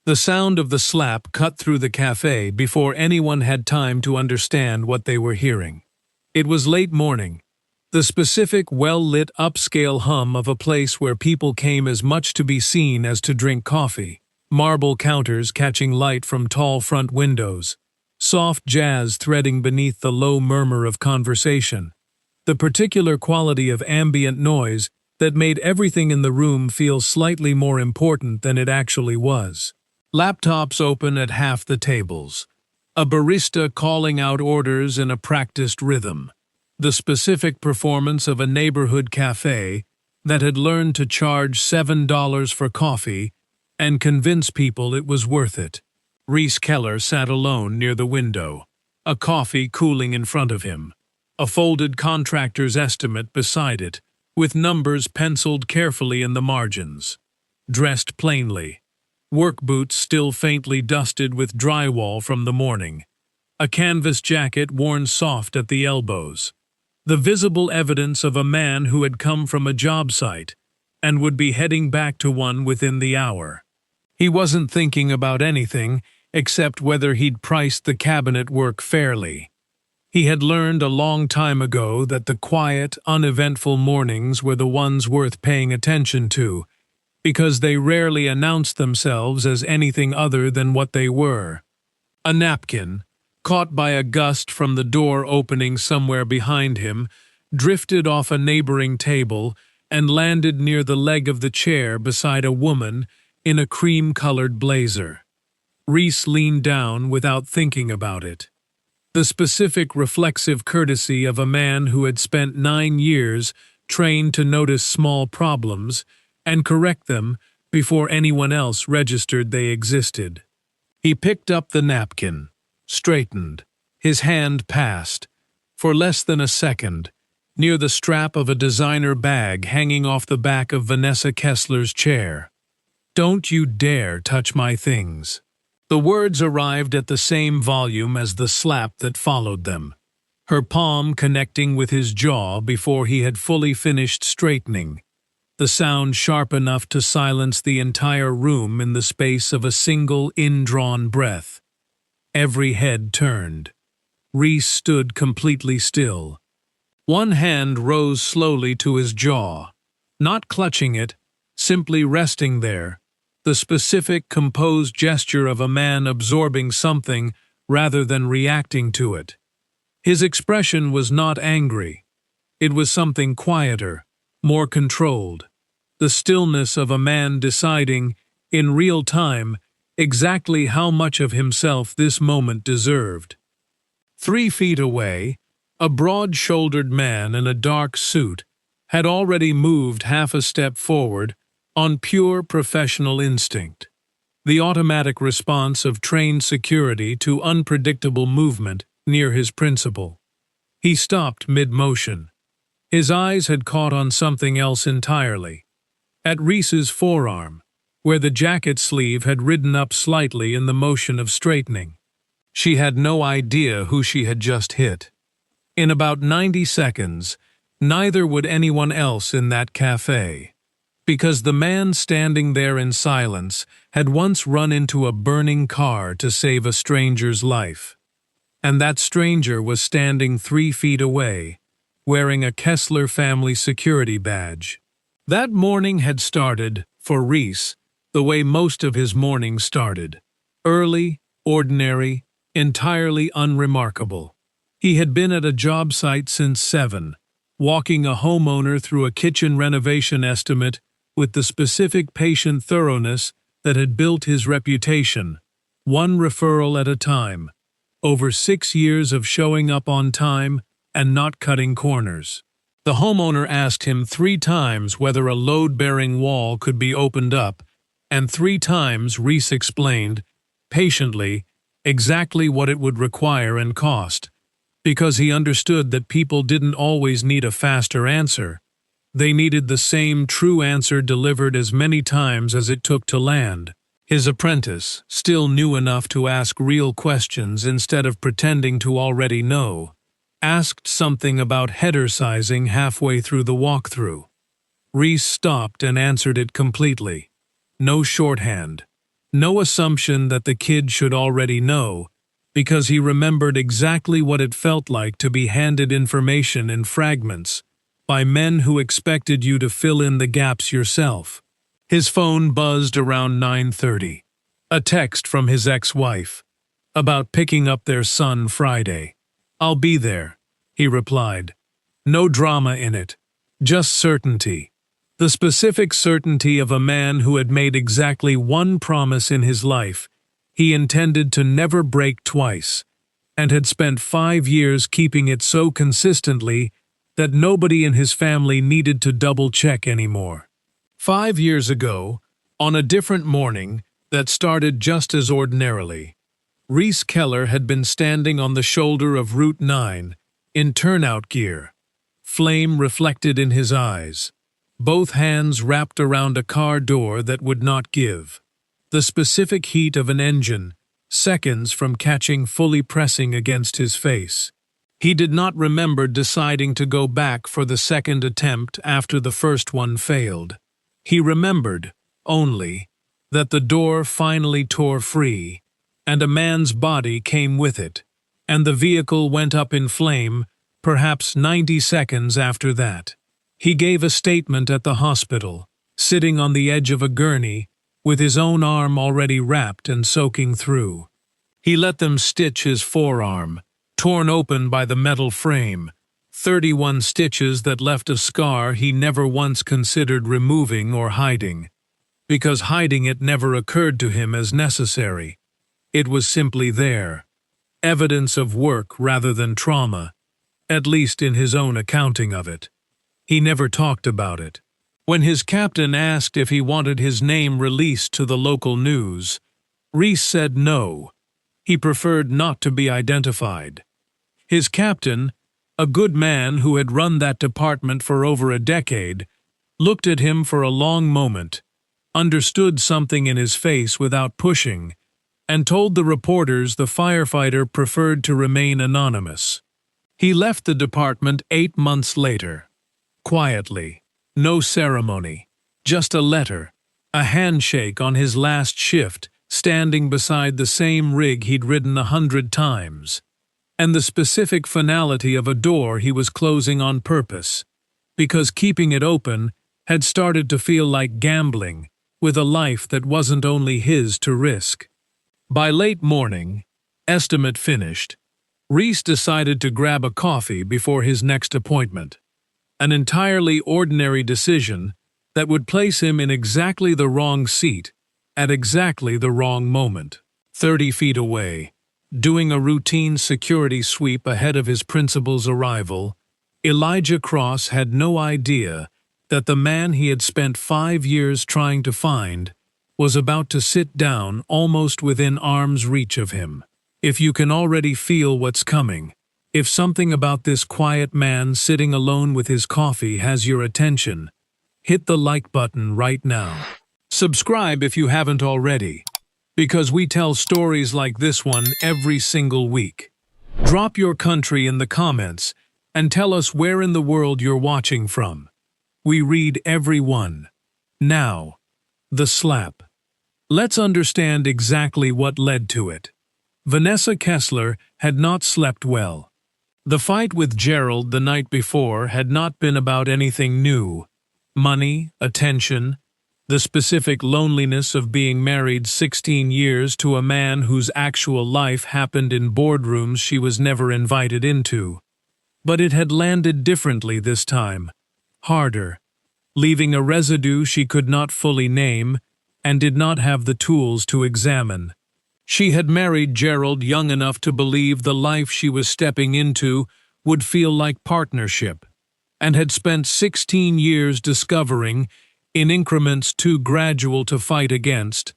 The sound of the slap cut through the cafe before anyone had time to understand what they were hearing. It was late morning, the specific, well-lit upscale hum of a place where people came as much to be seen as to drink coffee, marble counters catching light from tall front windows, soft jazz threading beneath the low murmur of conversation, the particular quality of ambient noise that made everything in the room feel slightly more important than it actually was. Laptops open at half the tables, a barista calling out orders in a practiced rhythm, the specific performance of a neighborhood cafe that had learned to charge $7 for coffee and convince people it was worth it. Reece Keller sat alone near the window, a coffee cooling in front of him, a folded contractor's estimate beside it, with numbers penciled carefully in the margins. Dressed plainly, work boots still faintly dusted with drywall from the morning, a canvas jacket worn soft at the elbows, the visible evidence of a man who had come from a job site and would be heading back to one within the hour. He wasn't thinking about anything except whether he'd priced the cabinet work fairly. He had learned a long time ago that the quiet, uneventful mornings were the ones worth paying attention to, because they rarely announced themselves as anything other than what they were. A napkin, caught by a gust from the door opening somewhere behind him, drifted off a neighboring table and landed near the leg of the chair beside a woman in a cream-colored blazer. Reece leaned down without thinking about it. The specific reflexive courtesy of a man who had spent 9 years trained to notice small problems and correct them before anyone else registered they existed. He picked up the napkin, straightened, his hand passed, for less than a second, near the strap of a designer bag hanging off the back of Vanessa Kessler's chair. "Don't you dare touch my things." The words arrived at the same volume as the slap that followed them, her palm connecting with his jaw before he had fully finished straightening, the sound sharp enough to silence the entire room in the space of a single indrawn breath. Every head turned. Reece stood completely still. One hand rose slowly to his jaw, not clutching it, simply resting there, the specific, composed gesture of a man absorbing something rather than reacting to it. His expression was not angry. It was something quieter, more controlled, the stillness of a man deciding, in real time, exactly how much of himself this moment deserved. 3 feet away, a broad-shouldered man in a dark suit had already moved half a step forward on pure professional instinct, the automatic response of trained security to unpredictable movement near his principal. He stopped mid-motion. His eyes had caught on something else entirely. At Reece's forearm, where the jacket sleeve had ridden up slightly in the motion of straightening. She had no idea who she had just hit. In about 90 seconds, neither would anyone else in that cafe, because the man standing there in silence had once run into a burning car to save a stranger's life. And that stranger was standing 3 feet away, wearing a Kessler family security badge. That morning had started, for Reece, the way most of his mornings started. Early, ordinary, entirely unremarkable. He had been at a job site since 7, walking a homeowner through a kitchen renovation estimate with the specific patient thoroughness that had built his reputation, one referral at a time, over 6 years of showing up on time and not cutting corners. The homeowner asked him 3 times whether a load-bearing wall could be opened up, and 3 times Reece explained, patiently, exactly what it would require and cost, because he understood that people didn't always need a faster answer. They needed the same true answer delivered as many times as it took to land. His apprentice, still new enough to ask real questions instead of pretending to already know, asked something about header sizing halfway through the walkthrough. Reece stopped and answered it completely. No shorthand. No assumption that the kid should already know, because he remembered exactly what it felt like to be handed information in fragments by men who expected you to fill in the gaps yourself. His phone buzzed around 9:30. A text from his ex-wife about picking up their son Friday. "I'll be there," he replied. No drama in it, just certainty. The specific certainty of a man who had made exactly one promise in his life he intended to never break twice, and had spent 5 years keeping it so consistently that nobody in his family needed to double-check anymore. 5 years ago, on a different morning that started just as ordinarily, Reece Keller had been standing on the shoulder of Route 9 in turnout gear, flame reflected in his eyes, both hands wrapped around a car door that would not give. The specific heat of an engine, seconds from catching fully pressing against his face. He did not remember deciding to go back for the second attempt after the first one failed. He remembered, only, that the door finally tore free, and a man's body came with it, and the vehicle went up in flame, perhaps 90 seconds after that. He gave a statement at the hospital, sitting on the edge of a gurney, with his own arm already wrapped and soaking through. He let them stitch his forearm, torn open by the metal frame, 31 stitches that left a scar he never once considered removing or hiding, because hiding it never occurred to him as necessary. It was simply there, evidence of work rather than trauma, at least in his own accounting of it. He never talked about it. When his captain asked if he wanted his name released to the local news, Reece said no. He preferred not to be identified. His captain, a good man who had run that department for over a decade, looked at him for a long moment, understood something in his face without pushing, and told the reporters the firefighter preferred to remain anonymous. He left the department 8 months later. Quietly, no ceremony, just a letter, a handshake on his last shift, standing beside the same rig he'd ridden 100 times, and the specific finality of a door he was closing on purpose, because keeping it open had started to feel like gambling with a life that wasn't only his to risk. By late morning, estimate finished, Reece decided to grab a coffee before his next appointment. An entirely ordinary decision that would place him in exactly the wrong seat at exactly the wrong moment. 30 feet away, doing a routine security sweep ahead of his principal's arrival, Elijah Cross had no idea that the man he had spent 5 years trying to find was about to sit down almost within arm's reach of him. If you can already feel what's coming, if something about this quiet man sitting alone with his coffee has your attention, hit the like button right now. Subscribe if you haven't already, because we tell stories like this one every single week. Drop your country in the comments and tell us where in the world you're watching from. We read every one. Now, the slap. Let's understand exactly what led to it. Vanessa Kessler had not slept well. The fight with Gerald the night before had not been about anything new. Money, attention, the specific loneliness of being married 16 years to a man whose actual life happened in boardrooms she was never invited into. But it had landed differently this time, harder, leaving a residue she could not fully name and did not have the tools to examine. She had married Gerald young enough to believe the life she was stepping into would feel like partnership, and had spent 16 years discovering, in increments too gradual to fight against,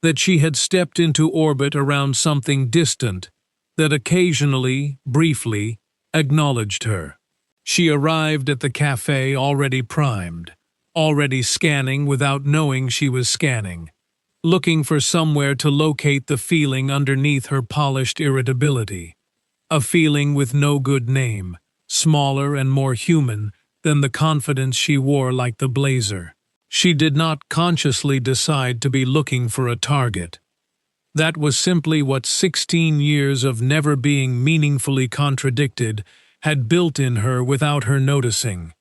that she had stepped into orbit around something distant that occasionally, briefly, acknowledged her. She arrived at the café already primed, already scanning without knowing she was scanning, looking for somewhere to locate the feeling underneath her polished irritability. A feeling with no good name, smaller and more human than the confidence she wore like the blazer. She did not consciously decide to be looking for a target. That was simply what 16 years of never being meaningfully contradicted had built in her without her noticing.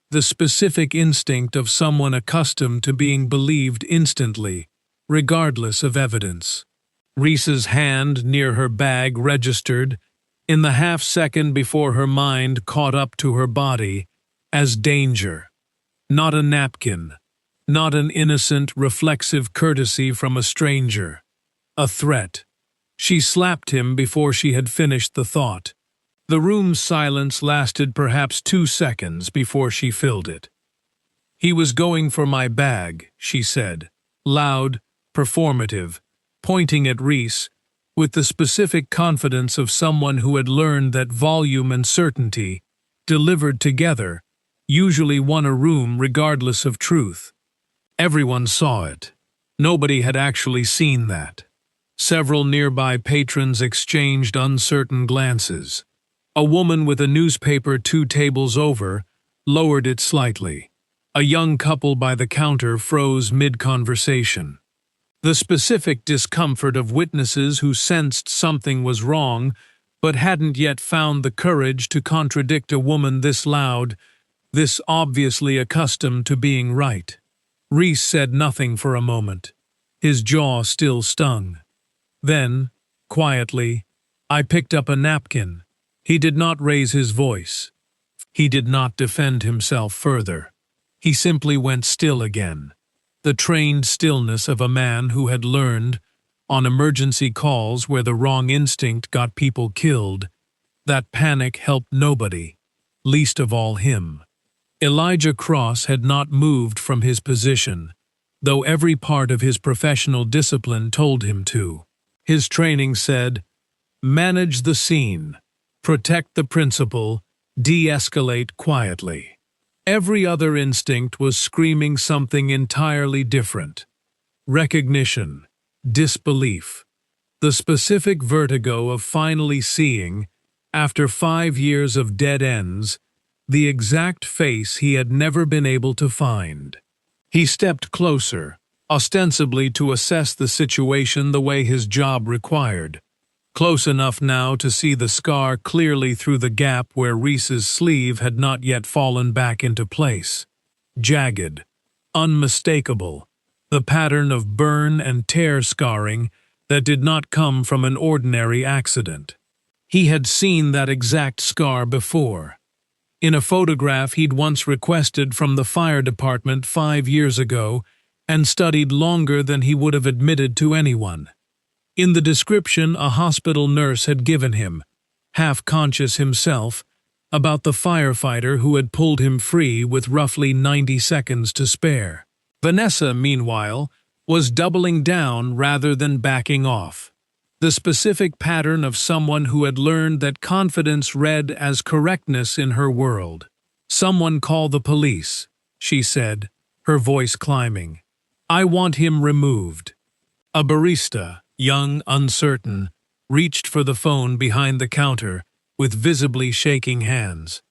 The specific instinct of someone accustomed to being believed instantly, regardless of evidence. Reece's hand near her bag registered, in the half-second before her mind caught up to her body, as danger. Not a napkin, not an innocent, reflexive courtesy from a stranger. A threat. She slapped him before she had finished the thought. The room's silence lasted perhaps 2 seconds before she filled it. "He was going for my bag," she said, loud, performative, pointing at Reece, with the specific confidence of someone who had learned that volume and certainty, delivered together, usually won a room regardless of truth. Everyone saw it. Nobody had actually seen that. Several nearby patrons exchanged uncertain glances. A woman with a newspaper 2 tables over lowered it slightly. A young couple by the counter froze mid-conversation. The specific discomfort of witnesses who sensed something was wrong but hadn't yet found the courage to contradict a woman this loud, this obviously accustomed to being right. Reece said nothing for a moment. His jaw still stung. Then, quietly, I picked up a napkin. He did not raise his voice. He did not defend himself further. He simply went still again. The trained stillness of a man who had learned, on emergency calls where the wrong instinct got people killed, that panic helped nobody, least of all him. Elijah Cross had not moved from his position, though every part of his professional discipline told him to. His training said, "Manage the scene, protect the principal, de-escalate quietly." Every other instinct was screaming something entirely different. Recognition, disbelief, the specific vertigo of finally seeing, after 5 years of dead ends, the exact face he had never been able to find. He stepped closer, ostensibly to assess the situation the way his job required. Close enough now to see the scar clearly through the gap where Reece's sleeve had not yet fallen back into place. Jagged, unmistakable, the pattern of burn and tear scarring that did not come from an ordinary accident. He had seen that exact scar before. In a photograph he'd once requested from the fire department 5 years ago and studied longer than he would have admitted to anyone. In the description a hospital nurse had given him, half-conscious himself, about the firefighter who had pulled him free with roughly 90 seconds to spare. Vanessa, meanwhile, was doubling down rather than backing off. The specific pattern of someone who had learned that confidence read as correctness in her world. "Someone call the police," she said, her voice climbing. "I want him removed." A barista, young, uncertain, reached for the phone behind the counter with visibly shaking hands.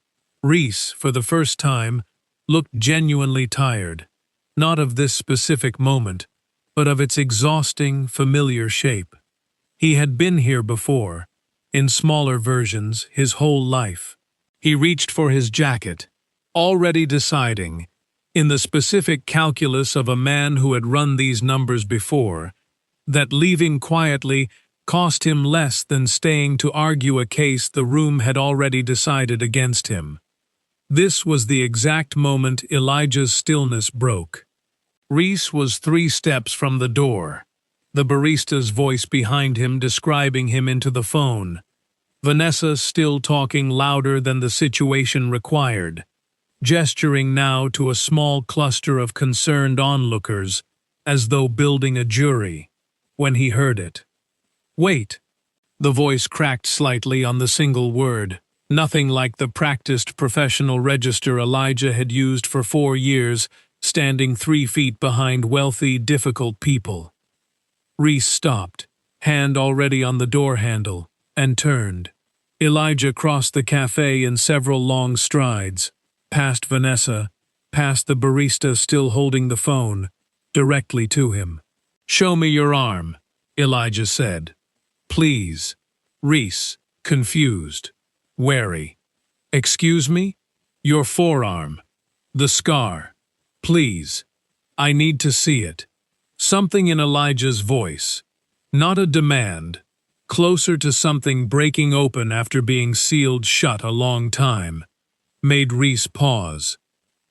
Reece, for the first time, looked genuinely tired, not of this specific moment, but of its exhausting, familiar shape. He had been here before, in smaller versions, his whole life. He reached for his jacket, already deciding, in the specific calculus of a man who had run these numbers before, that leaving quietly cost him less than staying to argue a case the room had already decided against him. This was the exact moment Elijah's stillness broke. Reece was 3 steps from the door, the barista's voice behind him describing him into the phone, Vanessa still talking louder than the situation required, gesturing now to a small cluster of concerned onlookers, as though building a jury, when he heard it. "Wait." The voice cracked slightly on the single word, nothing like the practiced professional register Elijah had used for 4 years, standing 3 feet behind wealthy, difficult people. Reece stopped, hand already on the door handle, and turned. Elijah crossed the cafe in several long strides, past Vanessa, past the barista still holding the phone, directly to him. "Show me your arm," Elijah said. Please. Reece, confused. Wary. Excuse me? Your forearm. The scar. Please. I need to see it. Something in Elijah's voice. Not a demand. Closer to something breaking open after being sealed shut a long time. Made Reece pause.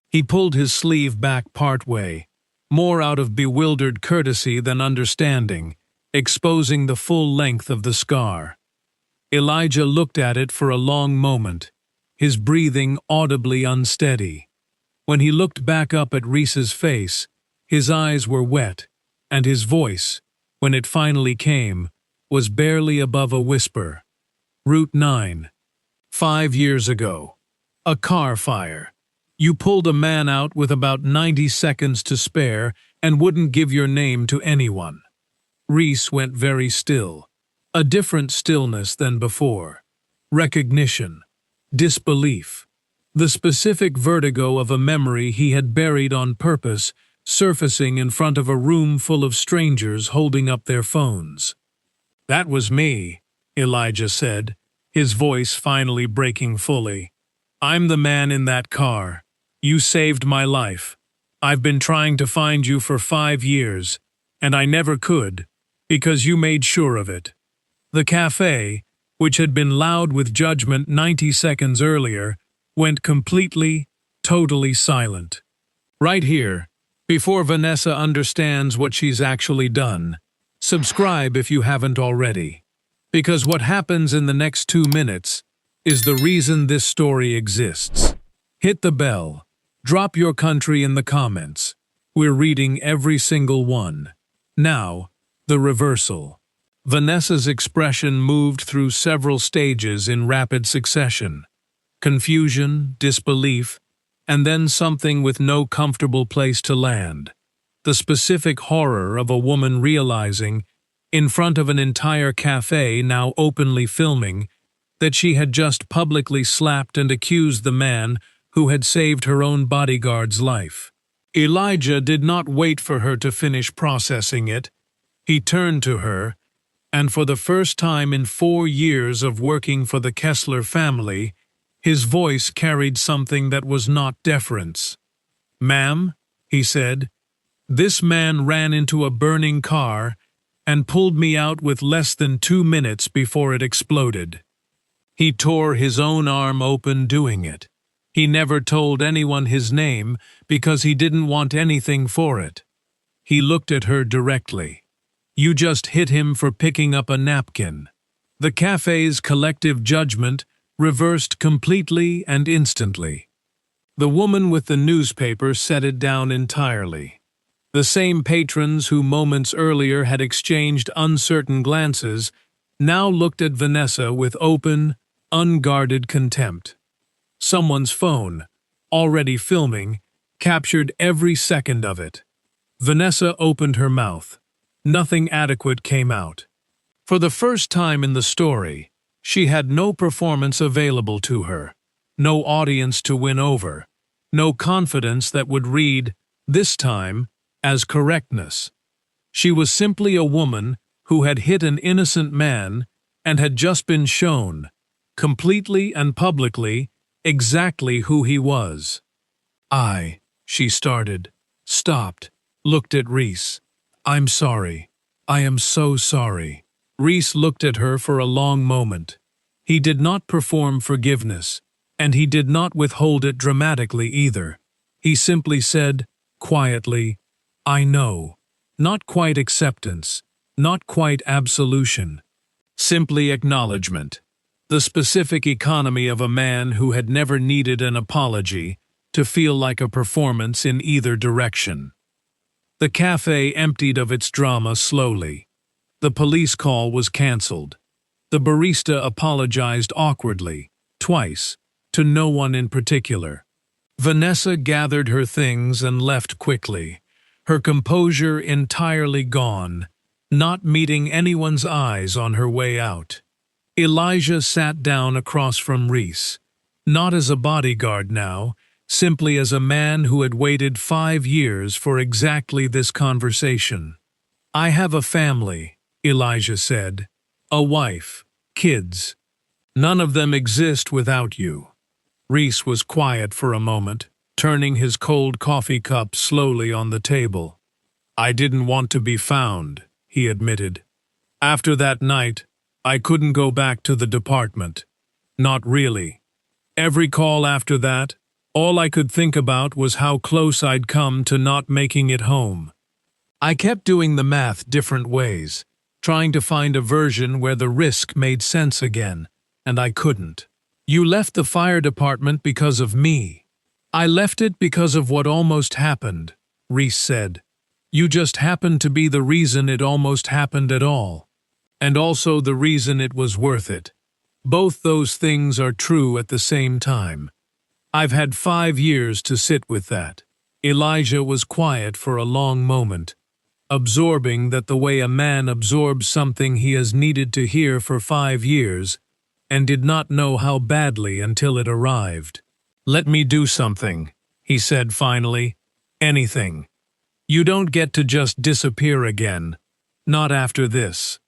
He pulled his sleeve back partway, more out of bewildered courtesy than understanding, exposing the full length of the scar. Elijah looked at it for a long moment, his breathing audibly unsteady. When he looked back up at Reece's face, his eyes were wet, and his voice, when it finally came, was barely above a whisper. Route 9. 5 years ago. A car fire. You pulled a man out with about 90 seconds to spare and wouldn't give your name to anyone. Reece went very still. A different stillness than before. Recognition. Disbelief. The specific vertigo of a memory he had buried on purpose, surfacing in front of a room full of strangers holding up their phones. That was me, Elijah said, his voice finally breaking fully. I'm the man in that car. You saved my life. I've been trying to find you for 5 years, and I never could, because you made sure of it. The café, which had been loud with judgment 90 seconds earlier, went completely, totally silent. Right here, before Vanessa understands what she's actually done, subscribe if you haven't already. Because what happens in the next 2 minutes is the reason this story exists. Hit the bell. Drop your country in the comments. We're reading every single one. Now, the reversal. Vanessa's expression moved through several stages in rapid succession. Confusion, disbelief, and then something with no comfortable place to land. The specific horror of a woman realizing, in front of an entire cafe now openly filming, that she had just publicly slapped and accused the man who had saved her own bodyguard's life. Elijah did not wait for her to finish processing it. He turned to her, and for the first time in 4 years of working for the Kessler family, his voice carried something that was not deference. "Ma'am," he said, "this man ran into a burning car and pulled me out with less than 2 minutes before it exploded. He tore his own arm open doing it. He never told anyone his name because he didn't want anything for it. He looked at her directly. You just hit him for picking up a napkin." The cafe's collective judgment reversed completely and instantly. The woman with the newspaper set it down entirely. The same patrons who moments earlier had exchanged uncertain glances now looked at Vanessa with open, unguarded contempt. Someone's phone, already filming, captured every second of it. Vanessa opened her mouth. Nothing adequate came out. For the first time in the story, she had no performance available to her, no audience to win over, no confidence that would read, this time, as correctness. She was simply a woman who had hit an innocent man and had just been shown, completely and publicly, exactly who he was. She started, stopped, looked at Reece. "I'm sorry. I am so sorry." Reece looked at her for a long moment. He did not perform forgiveness, and he did not withhold it dramatically either. He simply said, quietly, "I know." Not quite acceptance, not quite absolution. Simply acknowledgement. The specific economy of a man who had never needed an apology to feel like a performance in either direction. The cafe emptied of its drama slowly. The police call was cancelled. The barista apologized awkwardly, twice, to no one in particular. Vanessa gathered her things and left quickly, her composure entirely gone, not meeting anyone's eyes on her way out. Elijah sat down across from Reece, not as a bodyguard now, simply as a man who had waited 5 years for exactly this conversation. "I have a family," Elijah said. A wife, kids. None of them exist without you. Reece was quiet for a moment, turning his cold coffee cup slowly on the table. I didn't want to be found, he admitted. After that night, I couldn't go back to the department. Not really. Every call after that, all I could think about was how close I'd come to not making it home. I kept doing the math different ways, trying to find a version where the risk made sense again, and I couldn't. You left the fire department because of me. I left it because of what almost happened, Reece said. You just happened to be the reason it almost happened at all. And also the reason it was worth it. Both those things are true at the same time. I've had 5 years to sit with that. Elijah was quiet for a long moment, absorbing that the way a man absorbs something he has needed to hear for 5 years, and did not know how badly until it arrived. Let me do something, he said finally. Anything. You don't get to just disappear again. Not after this.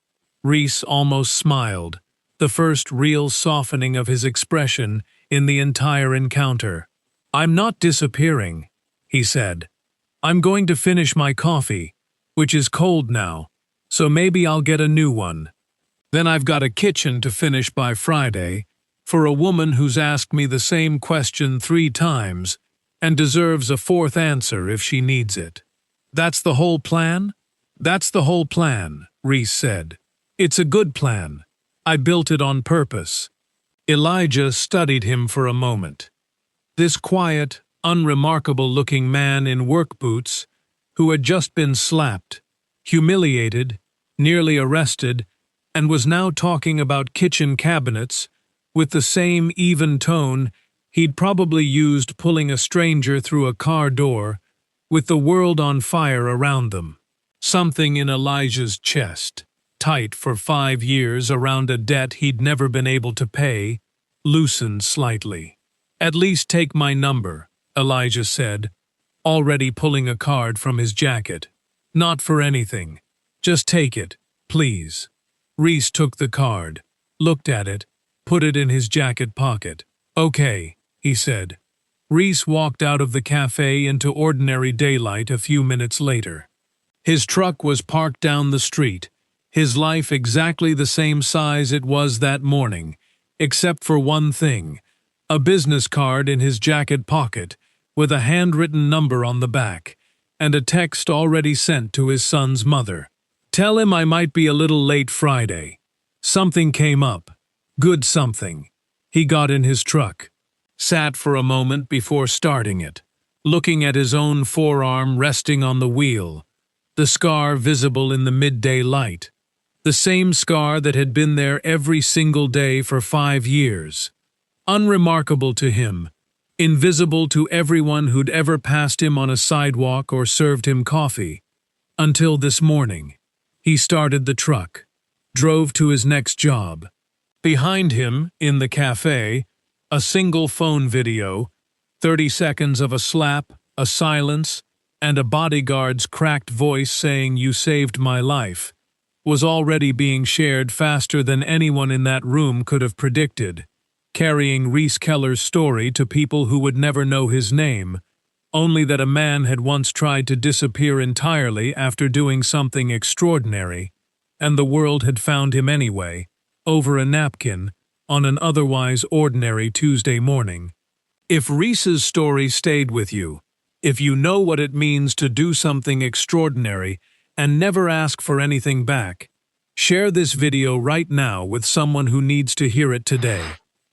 Reece almost smiled, the first real softening of his expression in the entire encounter. I'm not disappearing, he said. I'm going to finish my coffee, which is cold now, so maybe I'll get a new one. Then I've got a kitchen to finish by Friday, for a woman who's asked me the same question 3 times and deserves a 4th answer if she needs it. That's the whole plan? That's the whole plan, Reece said. It's a good plan. I built it on purpose. Elijah studied him for a moment. This quiet, unremarkable-looking man in work boots, who had just been slapped, humiliated, nearly arrested, and was now talking about kitchen cabinets, with the same even tone he'd probably used pulling a stranger through a car door, with the world on fire around them. Something in Elijah's chest, tight for 5 years around a debt he'd never been able to pay, loosened slightly. At least take my number, Elijah said, already pulling a card from his jacket. Not for anything. Just take it, please. Reece took the card, looked at it, put it in his jacket pocket. Okay, he said. Reece walked out of the cafe into ordinary daylight a few minutes later. His truck was parked down the street, his life exactly the same size it was that morning, except for one thing, a business card in his jacket pocket with a handwritten number on the back, and a text already sent to his son's mother. Tell him I might be a little late Friday. Something came up. Good something. He got in his truck, sat for a moment before starting it, looking at his own forearm resting on the wheel, the scar visible in the midday light, the same scar that had been there every single day for 5 years. Unremarkable to him, invisible to everyone who'd ever passed him on a sidewalk or served him coffee, until this morning. He started the truck, drove to his next job. Behind him, in the cafe, a single phone video, 30 seconds of a slap, a silence, and a bodyguard's cracked voice saying, "You saved my life," was already being shared faster than anyone in that room could have predicted, carrying Reece Keller's story to people who would never know his name, only that a man had once tried to disappear entirely after doing something extraordinary, and the world had found him anyway, over a napkin, on an otherwise ordinary Tuesday morning. If Reece's story stayed with you, if you know what it means to do something extraordinary and never ask for anything back, share this video right now with someone who needs to hear it today.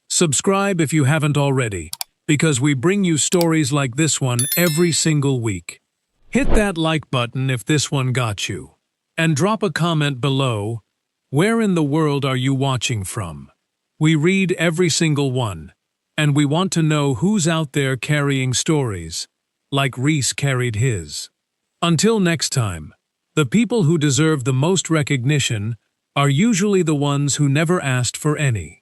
Subscribe if you haven't already, because we bring you stories like this one every single week. Hit that like button if this one got you. And drop a comment below, where in the world are you watching from? We read every single one, and we want to know who's out there carrying stories, like Reece carried his. Until next time, the people who deserve the most recognition are usually the ones who never asked for any.